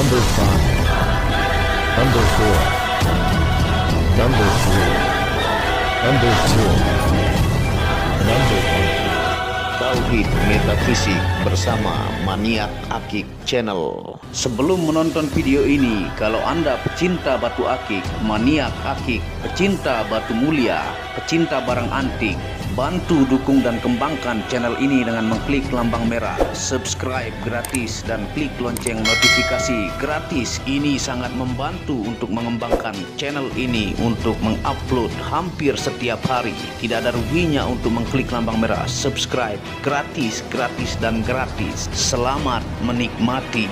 Number 5, Number 4, Number 3, Number 2, Number 1. Tauhid Metafisik bersama Maniak Akik Channel. Sebelum menonton video ini, kalau Anda pecinta batu akik, maniak akik, pecinta batu mulia, pecinta barang antik, bantu dukung dan kembangkan channel ini dengan mengklik lambang merah, subscribe gratis dan klik lonceng notifikasi gratis. Ini sangat membantu untuk mengembangkan channel ini untuk mengupload hampir setiap hari. Tidak ada ruginya untuk mengklik lambang merah, subscribe gratis, gratis dan gratis. Selamat menikmati.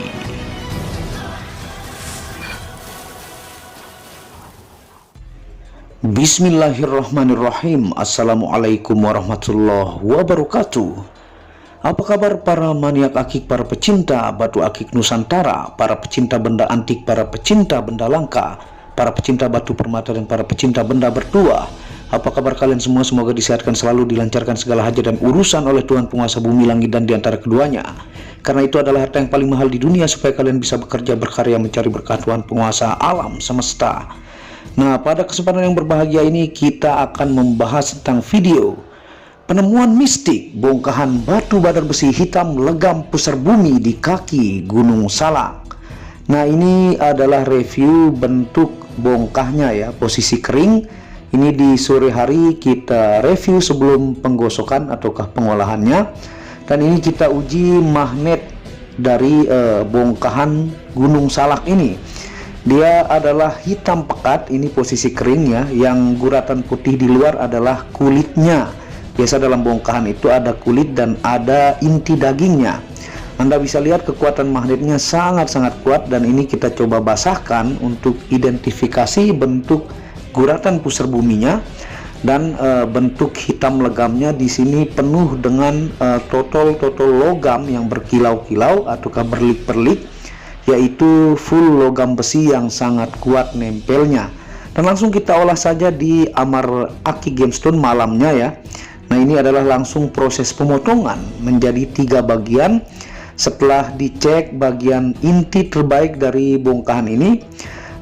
Bismillahirrahmanirrahim. Assalamualaikum warahmatullahi wabarakatuh. Apa kabar para maniak akik, para pecinta batu akik Nusantara, para pecinta benda antik, para pecinta benda langka, para pecinta batu permata dan para pecinta benda bertuah? Apa kabar kalian semua? Semoga disehatkan selalu, dilancarkan segala hajat dan urusan oleh Tuhan penguasa bumi langit dan diantara keduanya. Karena itu adalah harta yang paling mahal di dunia, supaya kalian bisa bekerja, berkarya, mencari berkah Tuhan penguasa alam semesta. Nah, pada kesempatan yang berbahagia ini kita akan membahas tentang video penemuan mistik bongkahan batu badar besi hitam legam pusar bumi di kaki Gunung Salak. Nah, ini adalah review bentuk bongkahnya ya, posisi kering. Ini di sore hari kita review sebelum penggosokan ataukah pengolahannya. Dan ini kita uji magnet dari bongkahan Gunung Salak ini. Dia adalah hitam pekat, ini posisi kering ya, yang guratan putih di luar adalah kulitnya. Biasa dalam bongkahan itu ada kulit dan ada inti dagingnya. Anda bisa lihat kekuatan magnetnya sangat-sangat kuat, dan ini kita coba basahkan untuk identifikasi bentuk guratan pusar buminya. Dan bentuk hitam legamnya di sini penuh dengan totol-totol logam yang berkilau-kilau ataukah berlik-berlik, yaitu full logam besi yang sangat kuat nempelnya. Dan langsung kita olah saja di Amar Akik Gemstone malamnya ya. Nah, ini adalah langsung proses pemotongan menjadi 3 bagian. Setelah dicek bagian inti terbaik dari bongkahan ini,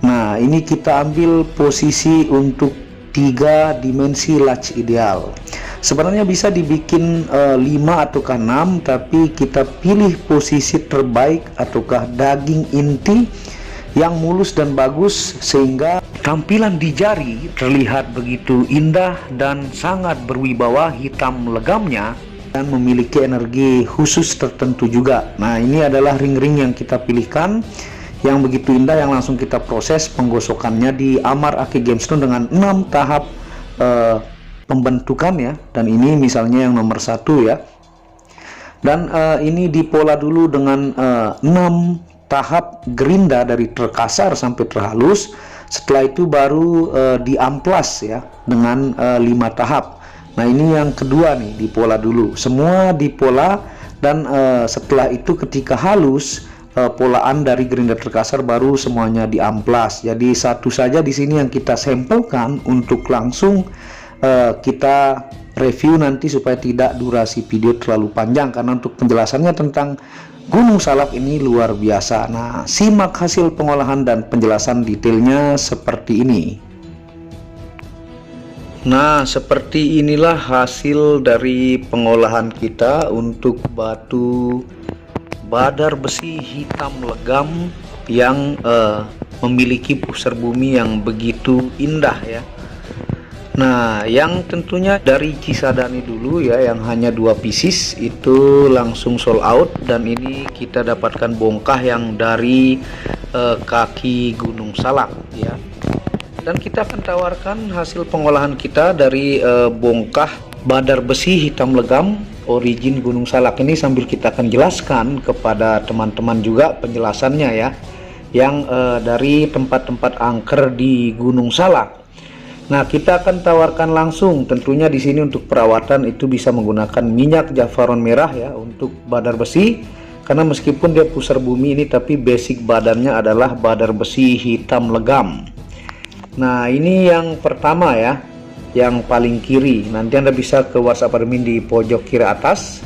nah ini kita ambil posisi untuk 3 dimensi latch ideal. Sebenarnya bisa dibikin 5 ataukah 6, tapi kita pilih posisi terbaik ataukah daging inti yang mulus dan bagus, sehingga tampilan di jari terlihat begitu indah dan sangat berwibawa hitam legamnya dan memiliki energi khusus tertentu juga. Nah, ini adalah ring-ring yang kita pilihkan yang begitu indah, yang langsung kita proses penggosokannya di Amar Akik Gemstone dengan 6 tahap pembentukan ya. Dan ini misalnya yang nomor 1 ya. Dan ini dipola dulu dengan 6 tahap gerinda dari terkasar sampai terhalus. Setelah itu baru diamplas ya dengan 5 tahap. Nah, ini yang kedua nih, dipola dulu. Semua dipola, dan setelah itu ketika halus, polaan dari gerinda terkasar baru semuanya diamplas. Jadi satu saja di sini yang kita sampelkan untuk langsung kita review nanti, supaya tidak durasi video terlalu panjang, karena untuk penjelasannya tentang Gunung Salak ini luar biasa. Nah, simak hasil pengolahan dan penjelasan detailnya seperti ini. Nah, seperti inilah hasil dari pengolahan kita untuk batu badar besi hitam legam yang memiliki pusar bumi yang begitu indah ya. Nah, yang tentunya dari Cisadane dulu ya, yang hanya 2 pieces itu langsung sold out. Dan ini kita dapatkan bongkah yang dari kaki Gunung Salak ya. Dan kita akan tawarkan hasil pengolahan kita dari bongkah badar besi hitam legam origin Gunung Salak ini, sambil kita akan jelaskan kepada teman-teman juga penjelasannya ya, yang dari tempat-tempat angker di Gunung Salak. Nah, kita akan tawarkan langsung. Tentunya di sini untuk perawatan itu bisa menggunakan minyak jafaron merah ya untuk badar besi, karena meskipun dia pusar bumi ini, tapi basic badannya adalah badar besi hitam legam. Nah, ini yang pertama ya, yang paling kiri. Nanti Anda bisa ke WhatsApp admin di pojok kiri atas.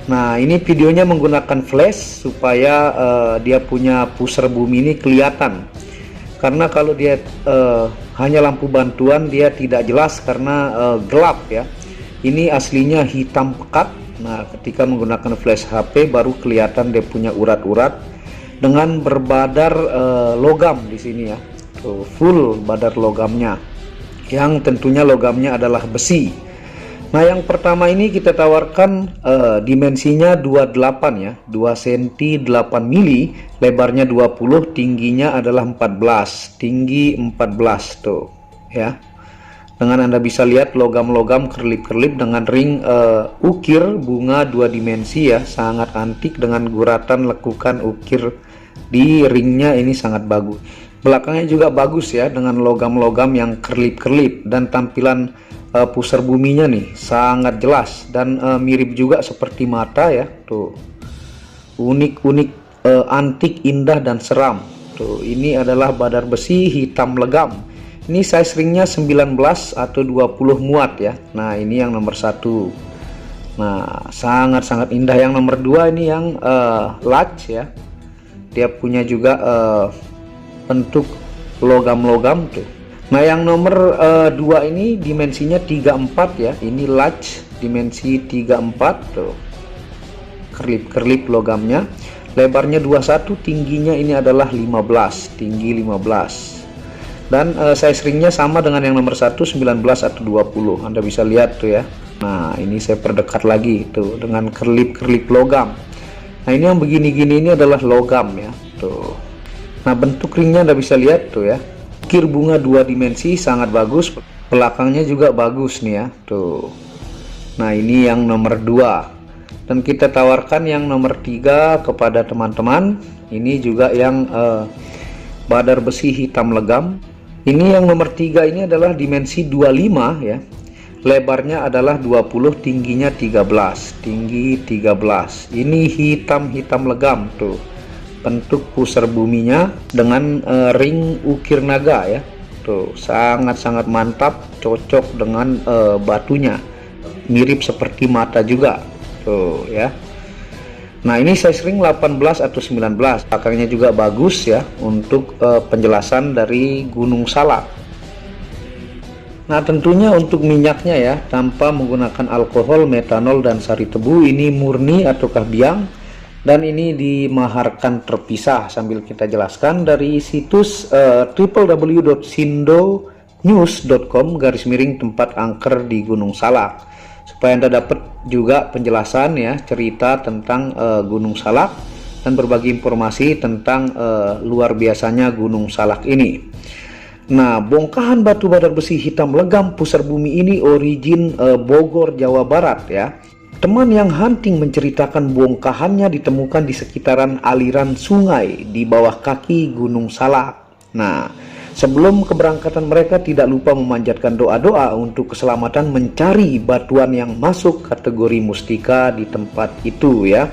Nah, ini videonya menggunakan flash supaya dia punya pusar bumi ini kelihatan. Karena kalau dia hanya lampu bantuan dia tidak jelas karena gelap ya. Ini aslinya hitam pekat. Nah, ketika menggunakan flash HP baru kelihatan dia punya urat-urat dengan berbadar logam di sini ya. Tuh, full badar logamnya. Yang tentunya logamnya adalah besi. Nah, yang pertama ini kita tawarkan dimensinya 28 ya, 2 cm 8 mili, lebarnya 20, tingginya adalah 14, tinggi 14 tuh ya. Dengan Anda bisa lihat logam-logam kerlip-kerlip dengan ring ukir bunga 2 dimensi ya, sangat antik dengan guratan lekukan ukir di ringnya ini sangat bagus. Belakangnya juga bagus ya dengan logam-logam yang kerlip-kerlip dan tampilan pusar buminya nih sangat jelas dan mirip juga seperti mata ya. Tuh, unik-unik, antik, indah dan seram. Tuh, ini adalah badar besi hitam legam. Ini size ringnya 19 atau 20 muat ya. Nah, ini yang nomor 1. Nah, sangat-sangat indah. Yang nomor 2 ini yang large ya, dia punya juga bentuk logam-logam tuh. Nah, yang nomor 2 ini dimensinya 34 ya. Ini large dimensi 34 tuh. Kerlip-kerlip logamnya. Lebarnya 21, tingginya ini adalah 15, tinggi 15. Dan size ringnya sama dengan yang nomor 1, 19 atau 20. Anda bisa lihat tuh ya. Nah, ini saya perdekat lagi tuh dengan kerlip-kerlip logam. Nah, ini yang begini-gini ini adalah logam ya. Tuh. Nah, bentuk ringnya Anda bisa lihat tuh ya. Ukir bunga 2 dimensi sangat bagus, belakangnya juga bagus nih ya tuh. Nah, ini yang nomor 2 dan kita tawarkan yang nomor 3 kepada teman-teman. Ini juga yang badar besi hitam legam. Ini yang nomor 3 ini adalah dimensi 25 ya, lebarnya adalah 20, tingginya 13, tinggi 13. Ini hitam legam tuh, bentuk pusar buminya dengan ring ukir naga ya. Tuh, sangat-sangat mantap, cocok dengan batunya, mirip seperti mata juga tuh ya. Nah, ini size ring 18 atau 19. Belakangnya juga bagus ya untuk penjelasan dari Gunung Salak. Nah, tentunya untuk minyaknya ya, tanpa menggunakan alkohol, metanol dan sari tebu, ini murni ataukah biang. Dan ini dimaharkan terpisah. Sambil kita jelaskan dari situs www.sindonews.com/tempat angker di Gunung Salak, supaya Anda dapat juga penjelasan ya, cerita tentang Gunung Salak dan berbagi informasi tentang luar biasanya Gunung Salak ini. Nah, bongkahan batu badar besi hitam legam pusar bumi ini origin Bogor, Jawa Barat ya. Teman yang hunting menceritakan bongkahannya ditemukan di sekitaran aliran sungai di bawah kaki Gunung Salak. Nah, sebelum keberangkatan mereka tidak lupa memanjatkan doa-doa untuk keselamatan mencari batuan yang masuk kategori mustika di tempat itu ya.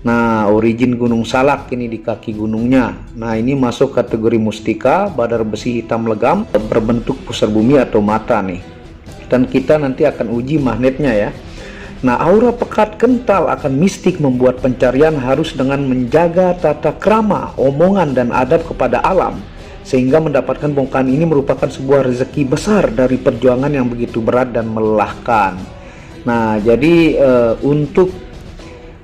Nah, origin Gunung Salak ini di kaki gunungnya. Nah, ini masuk kategori mustika, badar besi hitam legam berbentuk pusar bumi atau mata nih. Dan kita nanti akan uji magnetnya ya. Nah, aura pekat kental akan mistik membuat pencarian harus dengan menjaga tata krama, omongan dan adab kepada alam, sehingga mendapatkan bongkahan ini merupakan sebuah rezeki besar dari perjuangan yang begitu berat dan melelahkan. Nah, jadi untuk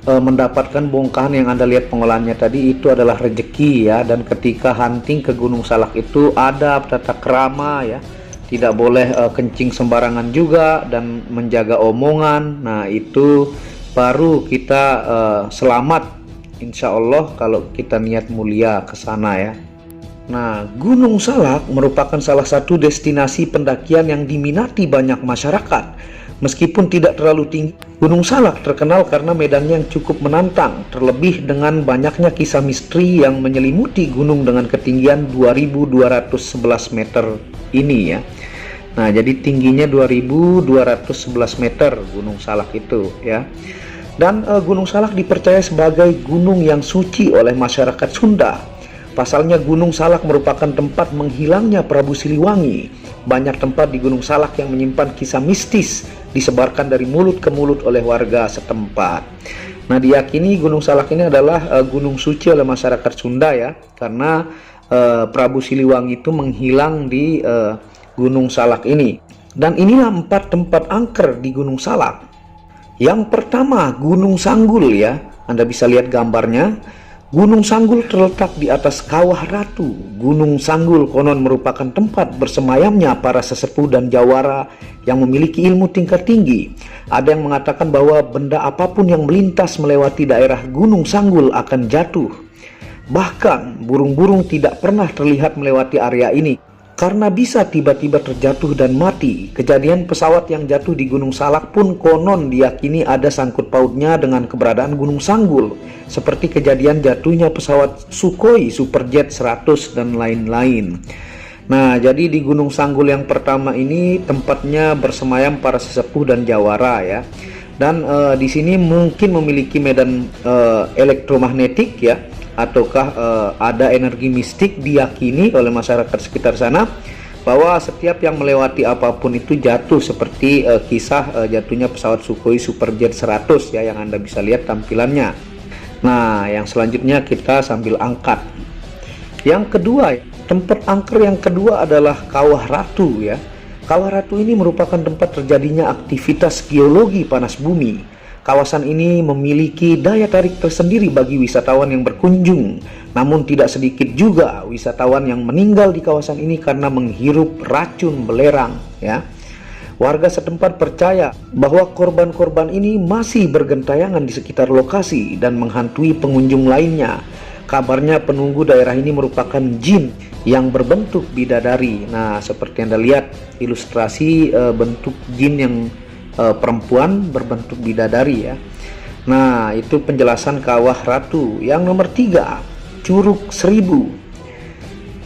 mendapatkan bongkahan yang Anda lihat pengolahannya tadi itu adalah rezeki ya. Dan ketika hunting ke Gunung Salak itu adab, tata krama ya, tidak boleh kencing sembarangan juga dan menjaga omongan. Nah, itu baru kita selamat insya Allah kalau kita niat mulia ke sana ya. Nah, Gunung Salak merupakan salah satu destinasi pendakian yang diminati banyak masyarakat. Meskipun tidak terlalu tinggi, Gunung Salak terkenal karena medannya yang cukup menantang, terlebih dengan banyaknya kisah misteri yang menyelimuti gunung dengan ketinggian 2211 meter ini ya. Nah, jadi tingginya 2211 meter Gunung Salak itu ya. Dan Gunung Salak dipercaya sebagai gunung yang suci oleh masyarakat Sunda. Pasalnya Gunung Salak merupakan tempat menghilangnya Prabu Siliwangi. Banyak tempat di Gunung Salak yang menyimpan kisah mistis disebarkan dari mulut ke mulut oleh warga setempat. Nah, diyakini Gunung Salak ini adalah gunung suci oleh masyarakat Sunda ya, karena Prabu Siliwangi itu menghilang di Gunung Salak ini. Dan inilah 4 tempat angker di Gunung Salak. Yang pertama, Gunung Sanggul ya. Anda bisa lihat gambarnya. Gunung Sanggul terletak di atas Kawah Ratu. Gunung Sanggul konon merupakan tempat bersemayamnya para sesepuh dan jawara yang memiliki ilmu tingkat tinggi. Ada yang mengatakan bahwa benda apapun yang melintas melewati daerah Gunung Sanggul akan jatuh. Bahkan burung-burung tidak pernah terlihat melewati area ini karena bisa tiba-tiba terjatuh dan mati. Kejadian pesawat yang jatuh di Gunung Salak pun konon diyakini ada sangkut pautnya dengan keberadaan Gunung Sanggul, seperti kejadian jatuhnya pesawat Sukhoi Superjet 100 dan lain-lain. Nah, jadi di Gunung Sanggul yang pertama ini tempatnya bersemayam para sesepuh dan jawara ya. Dan di sini mungkin memiliki medan elektromagnetik ya, ataukah ada energi mistik. Diyakini oleh masyarakat sekitar sana bahwa setiap yang melewati apapun itu jatuh, seperti kisah jatuhnya pesawat Sukhoi Superjet 100 ya, yang Anda bisa lihat tampilannya. Nah, yang selanjutnya kita sambil angkat. Yang kedua, tempat angker yang kedua adalah Kawah Ratu ya. Kawah Ratu ini merupakan tempat terjadinya aktivitas geologi panas bumi. Kawasan ini memiliki daya tarik tersendiri bagi wisatawan yang berkunjung. Namun tidak sedikit juga wisatawan yang meninggal di kawasan ini karena menghirup racun belerang ya. Warga setempat percaya bahwa korban-korban ini masih bergentayangan di sekitar lokasi dan menghantui pengunjung lainnya. Kabarnya penunggu daerah ini merupakan jin yang berbentuk bidadari. Nah, seperti Anda lihat ilustrasi bentuk jin yang perempuan berbentuk bidadari ya. Nah, itu penjelasan Kawah Ratu. Yang nomor 3, Curug Seribu.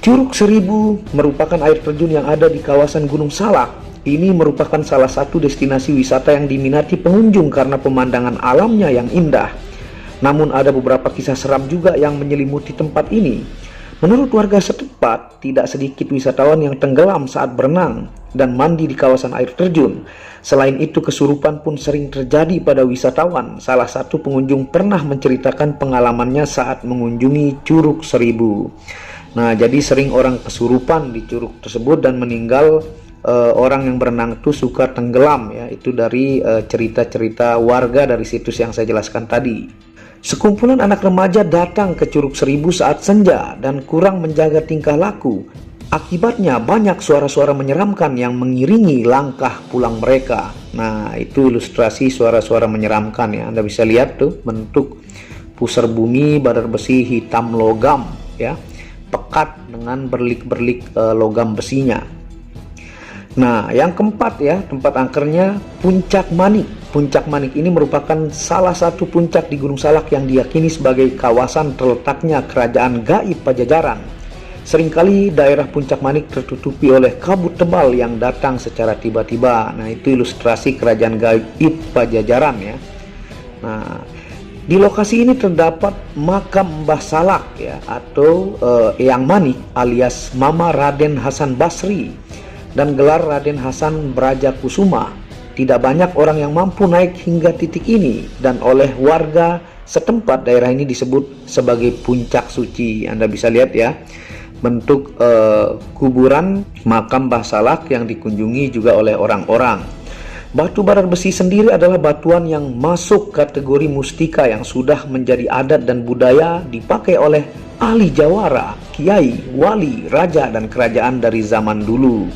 Curug Seribu merupakan air terjun yang ada di kawasan Gunung Salak. Ini merupakan salah satu destinasi wisata yang diminati pengunjung karena pemandangan alamnya yang indah. Namun ada beberapa kisah seram juga yang menyelimuti tempat ini. Menurut warga setempat, tidak sedikit wisatawan yang tenggelam saat berenang dan mandi di kawasan air terjun. Selain itu, kesurupan pun sering terjadi pada wisatawan. Salah satu pengunjung pernah menceritakan pengalamannya saat mengunjungi Curug Seribu. Nah, jadi sering orang kesurupan di curug tersebut dan meninggal. Orang yang berenang itu suka tenggelam ya. Itu dari cerita-cerita warga dari situs yang saya jelaskan tadi. Sekumpulan anak remaja datang ke Curug Seribu saat senja dan kurang menjaga tingkah laku. Akibatnya banyak suara-suara menyeramkan yang mengiringi langkah pulang mereka. Nah, itu ilustrasi suara-suara menyeramkan ya. Anda bisa lihat tuh bentuk pusar bumi badar besi hitam logam ya, pekat dengan berlik-berlik logam besinya. Nah, yang keempat ya, tempat angkernya Puncak Manik. Puncak Manik ini merupakan salah satu puncak di Gunung Salak yang diyakini sebagai kawasan terletaknya kerajaan gaib Pajajaran. Seringkali daerah Puncak Manik tertutupi oleh kabut tebal yang datang secara tiba-tiba. Nah, itu ilustrasi kerajaan gaib Pajajaran ya. Nah, di lokasi ini terdapat makam Mbah Salak ya, atau Eyang Manik alias Mama Raden Hasan Basri, dan gelar Raden Hasan Brajakusuma. Tidak banyak orang yang mampu naik hingga titik ini, dan oleh warga setempat daerah ini disebut sebagai Puncak Suci. Anda bisa lihat ya, bentuk kuburan makam Mbah Salak yang dikunjungi juga oleh orang-orang. Batu badar besi sendiri adalah batuan yang masuk kategori mustika yang sudah menjadi adat dan budaya dipakai oleh ahli jawara, kiai, wali, raja, dan kerajaan dari zaman dulu.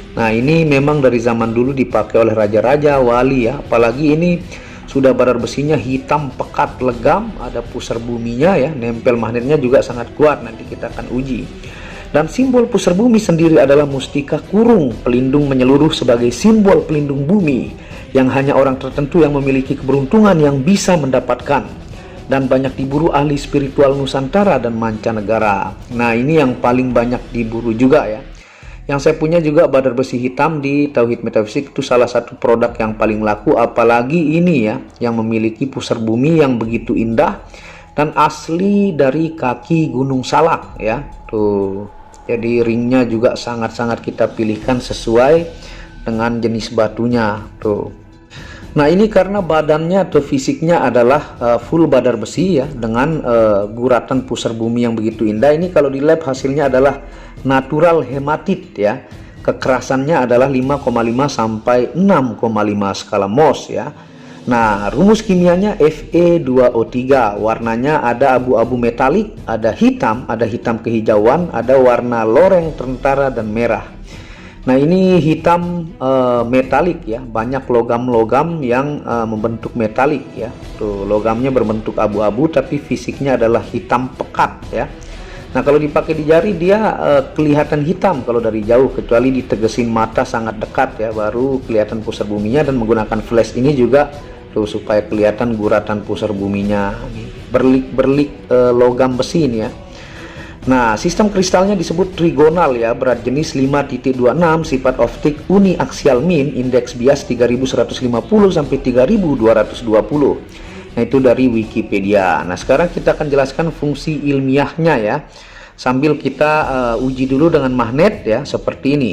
Nah, ini memang dari zaman dulu dipakai oleh raja-raja, wali ya. Apalagi ini sudah badar besinya hitam, pekat, legam, ada pusar buminya ya, nempel magnetnya juga sangat kuat, nanti kita akan uji. Dan simbol pusar bumi sendiri adalah mustika kurung, pelindung menyeluruh sebagai simbol pelindung bumi yang hanya orang tertentu yang memiliki keberuntungan yang bisa mendapatkan, dan banyak diburu ahli spiritual Nusantara dan mancanegara. Nah, ini yang paling banyak diburu juga ya. Yang saya punya juga badar besi hitam di Tauhid Metafisik, itu salah satu produk yang paling laku, apalagi ini ya, yang memiliki pusar bumi yang begitu indah dan asli dari kaki Gunung Salak ya. Tuh, jadi ringnya juga sangat-sangat kita pilihkan sesuai dengan jenis batunya tuh. Nah ini karena badannya atau fisiknya adalah full badar besi ya, dengan guratan pusar bumi yang begitu indah. Ini kalau di lab hasilnya adalah natural hematit ya. Kekerasannya adalah 5,5 sampai 6,5 skala Mohs ya. Nah, rumus kimianya Fe2O3. Warnanya ada abu-abu metalik, ada hitam kehijauan, ada warna loreng tentara dan merah. Nah, ini hitam metalik ya, banyak logam-logam yang membentuk metalik ya. Tuh, logamnya berbentuk abu-abu tapi fisiknya adalah hitam pekat ya. Nah, kalau dipakai di jari dia kelihatan hitam kalau dari jauh, kecuali ditegesin mata sangat dekat ya, baru kelihatan pusar buminya. Dan menggunakan flash ini juga tuh supaya kelihatan guratan pusar buminya, berlik-berlik logam besi ini ya. Nah, sistem kristalnya disebut trigonal ya, berat jenis 5.26, sifat optik uni aksial min, indeks bias 3150 sampai 3220. Nah, itu dari Wikipedia. Nah, sekarang kita akan jelaskan fungsi ilmiahnya ya, sambil kita uji dulu dengan magnet ya, seperti ini.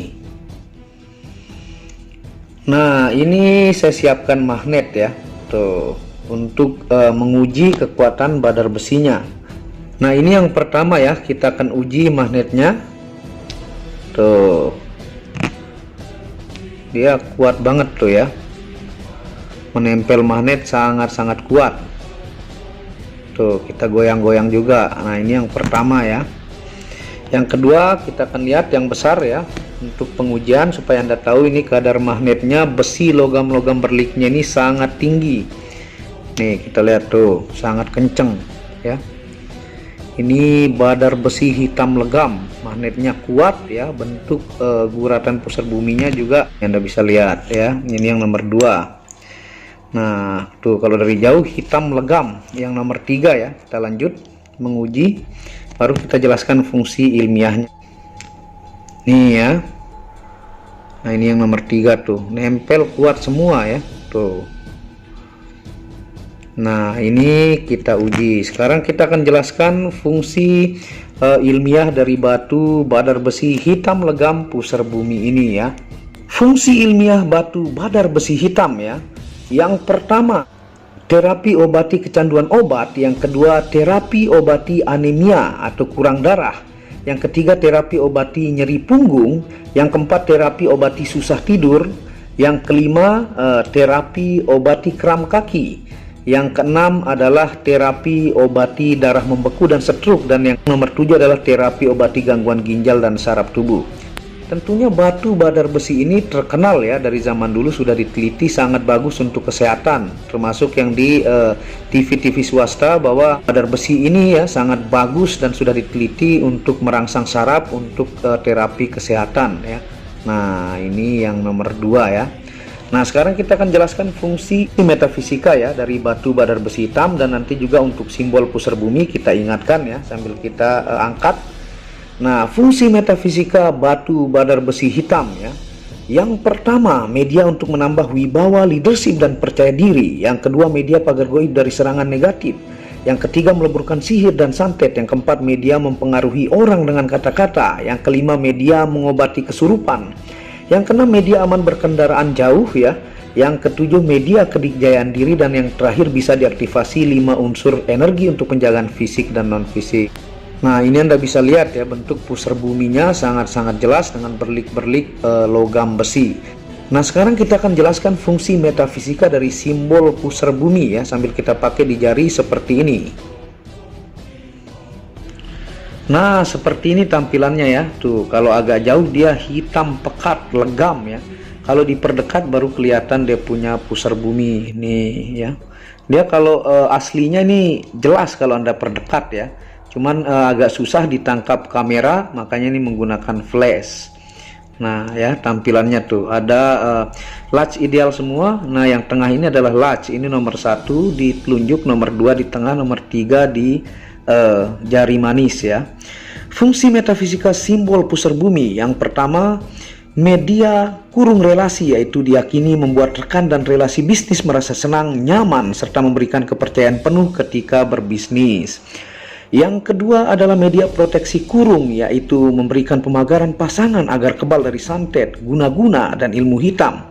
Nah, ini saya siapkan magnet ya, tuh, untuk menguji kekuatan badar besinya. Nah, ini yang pertama ya, kita akan uji magnetnya. Tuh, dia kuat banget tuh ya, menempel magnet sangat-sangat kuat. Tuh, kita goyang-goyang juga. Nah, ini yang pertama ya. Yang kedua, kita akan lihat yang besar ya, untuk pengujian supaya Anda tahu ini kadar magnetnya. Besi logam-logam berliknya ini sangat tinggi. Nih, kita lihat tuh, sangat kenceng ya. Ini badar besi hitam legam, magnetnya kuat ya, bentuk guratan pusar buminya juga Anda bisa lihat ya. Ini yang nomor 2. Nah, tuh kalau dari jauh hitam legam. Yang nomor 3 ya. Kita lanjut menguji, baru kita jelaskan fungsi ilmiahnya. Nih ya. Nah, ini yang nomor 3 tuh, nempel kuat semua ya. Tuh. Nah, ini kita uji. Sekarang kita akan jelaskan fungsi ilmiah dari batu badar besi hitam legam pusar bumi ini ya. Fungsi ilmiah batu badar besi hitam ya. Yang pertama, terapi obati kecanduan obat. Yang kedua, terapi obati anemia atau kurang darah. Yang ketiga, terapi obati nyeri punggung. Yang keempat, terapi obati susah tidur. Yang kelima, terapi obati kram kaki. Yang keenam adalah terapi obati darah membeku dan stroke. Dan yang nomor 7 adalah terapi obati gangguan ginjal dan saraf tubuh. Tentunya batu badar besi ini terkenal ya, dari zaman dulu sudah diteliti sangat bagus untuk kesehatan. Termasuk yang di TV-TV swasta bahwa badar besi ini ya sangat bagus dan sudah diteliti untuk merangsang saraf untuk terapi kesehatan ya. Nah, ini yang nomor 2 ya. Nah, sekarang kita akan jelaskan fungsi metafisika ya dari batu badar besi hitam, dan nanti juga untuk simbol pusar bumi kita ingatkan ya sambil kita angkat. Nah, fungsi metafisika batu badar besi hitam ya. Yang pertama, media untuk menambah wibawa, leadership dan percaya diri. Yang kedua, media pagar goib dari serangan negatif. Yang ketiga, meleburkan sihir dan santet. Yang keempat, media mempengaruhi orang dengan kata-kata. Yang kelima, media mengobati kesurupan. Yang keenam, media aman berkendaraan jauh ya. Yang ketujuh, media kedikjayaan diri. Dan yang terakhir, bisa diaktifasi 5 unsur energi untuk penjagaan fisik dan non fisik. Nah, ini Anda bisa lihat ya, bentuk pusar buminya sangat-sangat jelas dengan berlik-berlik logam besi. Nah, sekarang kita akan jelaskan fungsi metafisika dari simbol pusar bumi ya, sambil kita pakai di jari seperti ini. Nah, seperti ini tampilannya ya. Tuh, kalau agak jauh dia hitam pekat, legam ya. Kalau diperdekat baru kelihatan dia punya pusar bumi nih ya. Dia kalau aslinya ini jelas kalau Anda perdekat ya. Cuman agak susah ditangkap kamera, makanya ini menggunakan flash. Nah ya, tampilannya tuh ada latch ideal semua. Nah, yang tengah ini adalah latch, ini nomor 1 di telunjuk, nomor 2 di tengah, nomor 3 di jari manis ya. Fungsi metafisika simbol pusar bumi. Yang pertama, Media kurung relasi, yaitu diyakini membuat rekan dan relasi bisnis merasa senang, nyaman, serta memberikan kepercayaan penuh ketika berbisnis. Yang kedua adalah media proteksi kurung, yaitu memberikan pemagaran pasangan agar kebal dari santet, guna-guna, dan ilmu hitam.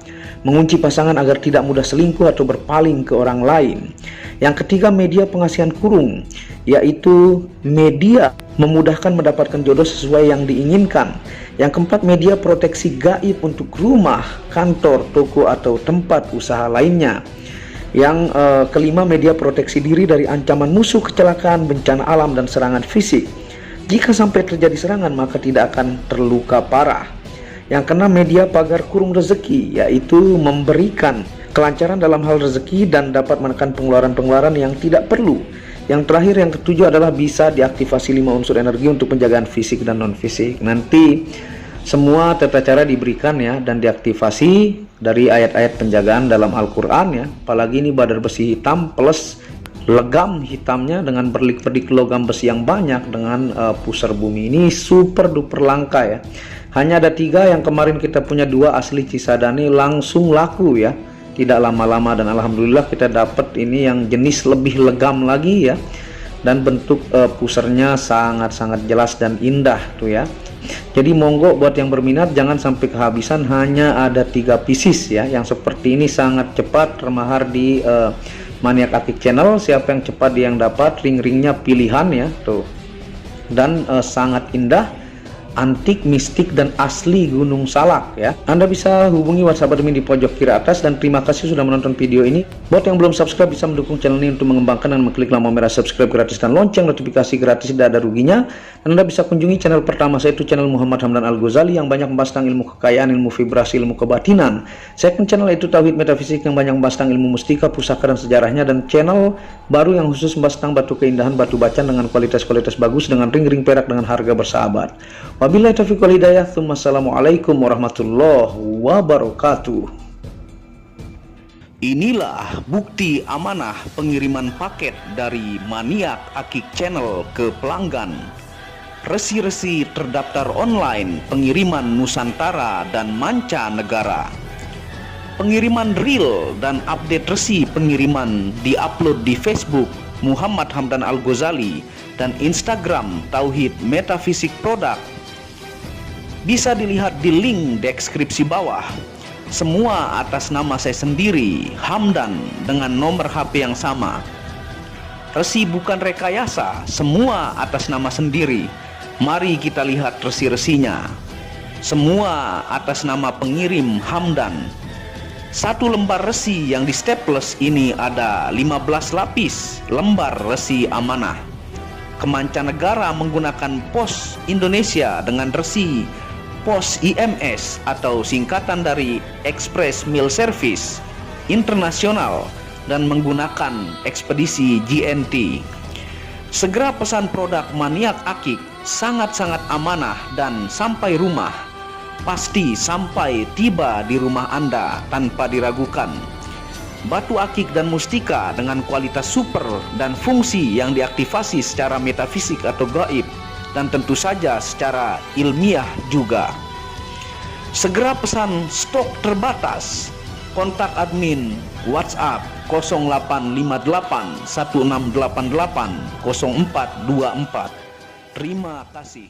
Mengunci pasangan agar tidak mudah selingkuh atau berpaling ke orang lain. Yang ketiga, media pengasihan kurung, yaitu media memudahkan mendapatkan jodoh sesuai yang diinginkan. Yang keempat, media proteksi gaib untuk rumah, kantor, toko, atau tempat usaha lainnya. Yang kelima, media proteksi diri dari ancaman musuh, kecelakaan, bencana alam, dan serangan fisik. Jika sampai terjadi serangan, maka tidak akan terluka parah. Yang keenam, media pagar kurung rezeki, yaitu memberikan kelancaran dalam hal rezeki dan dapat menekan pengeluaran-pengeluaran yang tidak perlu. Yang terakhir, yang ketujuh adalah bisa diaktifasi 5 unsur energi untuk penjagaan fisik dan non-fisik. Nanti semua tata cara diberikan ya dan diaktifasi dari ayat-ayat penjagaan dalam Al-Quran ya. Apalagi ini badar besi hitam plus legam hitamnya dengan berlik-berlik logam besi yang banyak dengan pusar bumi. Ini super duper langka ya. Hanya ada 3, yang kemarin kita punya 2 asli Cisadane langsung laku ya, tidak lama-lama, dan alhamdulillah kita dapat ini yang jenis lebih legam lagi ya, dan bentuk pusernya sangat-sangat jelas dan indah tuh ya. Jadi monggo buat yang berminat jangan sampai kehabisan, hanya ada 3 pieces ya, yang seperti ini sangat cepat termahar di Maniak Akik Channel. Siapa yang cepat dia yang dapat. Ring-ringnya pilihan ya tuh, dan sangat indah, antik, mistik, dan asli Gunung Salak ya. Anda bisa hubungi WhatsApp admin di pojok kiri atas, dan terima kasih sudah menonton video ini. Buat yang belum subscribe bisa mendukung channel ini untuk mengembangkan dan mengklik lampu merah subscribe gratis dan lonceng notifikasi gratis, tidak ada ruginya. Dan Anda bisa kunjungi channel pertama saya, itu channel Muhammad Hamdan Al-Ghazali, yang banyak membahas tentang ilmu kekayaan, ilmu vibrasi, ilmu kebatinan. Second channel itu Tauhid Metafisik, yang banyak membahas tentang ilmu mustika, pusaka, dan sejarahnya. Dan channel baru yang khusus membahas tentang batu keindahan, batu bacan dengan kualitas-kualitas bagus, dengan ring-ring perak dengan harga bersahabat. Wabillahi taufiq wal hidayah. Wassalamualaikum warahmatullahi wabarakatuh. Inilah bukti amanah pengiriman paket dari Maniak Akik Channel ke pelanggan. Resi-resi terdaftar online pengiriman Nusantara dan mancanegara. Pengiriman real dan update resi pengiriman diupload di Facebook Muhammad Hamdan Al-Ghazali dan Instagram Tauhid Metafisik Produk. Bisa dilihat di link deskripsi bawah. Semua atas nama saya sendiri, Hamdan, dengan nomor HP yang sama. Resi bukan rekayasa, semua atas nama sendiri. Mari kita lihat resi-resinya. Semua atas nama pengirim Hamdan. 1 lembar resi yang di staples ini ada 15 lapis lembar resi amanah. Kemancanegara menggunakan pos Indonesia dengan resi pos IMS atau singkatan dari Express Mail Service Internasional dan menggunakan ekspedisi GNT. Segera pesan produk Maniak Akik, sangat-sangat amanah dan sampai rumah. Pasti sampai tiba di rumah Anda tanpa diragukan. Batu akik dan mustika dengan kualitas super dan fungsi yang diaktifasi secara metafisik atau gaib, dan tentu saja secara ilmiah juga. Segera pesan, stok terbatas. Kontak admin WhatsApp 0858 1688 0424. Terima kasih.